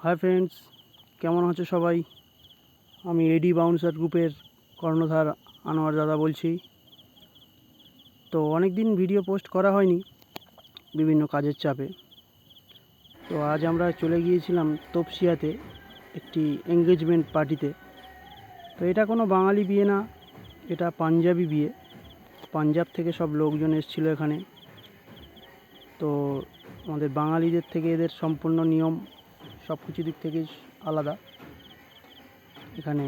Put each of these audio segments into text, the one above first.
Hi friends, কেমন আছো সবাই? আমি এডি বাউন্সার গ্রুপের কর্ণধার আনোয়ার দাদা বলছি। তো অনেক দিন ভিডিও পোস্ট করা হয়নি বিভিন্ন কাজের চাপে। তো আজ আমরা চলে গিয়েছিলাম তপসিয়াতে একটি এঙ্গেজমেন্ট পার্টিতে। তো এটা কোনো বাঙালি বিয়ে না, এটা পাঞ্জাবি বিয়ে। পাঞ্জাব থেকে সব লোকজন এসেছিলো এখানে। তো আমাদের বাঙালিদের থেকে এদের সম্পূর্ণ নিয়ম সব কিছু দিক থেকেই আলাদা। এখানে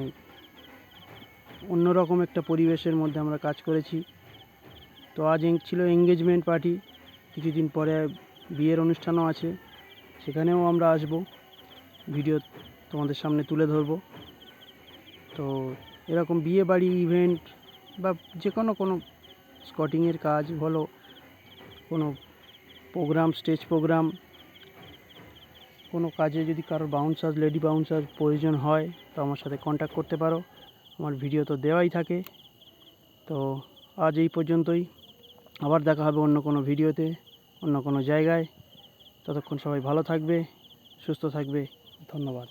অন্যরকম একটা পরিবেশের মধ্যে আমরা কাজ করেছি। তো আজ ছিল এঙ্গেজমেন্ট পার্টি, কিছুদিন পরে বিয়ের অনুষ্ঠানও আছে, সেখানেও আমরা আসব, ভিডিও তোমাদের সামনে তুলে ধরব। তো এরকম বিয়ে বাড়ি ইভেন্ট বা যে কোনো স্কটিংয়ের কাজ বলো, কোনো প্রোগ্রাম, স্টেজ প্রোগ্রাম, কোনো কাজে যদি কারোর বাউন্সার, লেডি বাউন্সার প্রয়োজন হয় তো আমার সাথে কন্ট্যাক্ট করতে পারো। আমার ভিডিও তো দেওয়াই থাকে। তো আজ এই পর্যন্তই, আবার দেখা হবে অন্য কোনো ভিডিওতে, অন্য কোনো জায়গায়। ততক্ষণ সবাই ভালো থাকবে, সুস্থ থাকবে। ধন্যবাদ।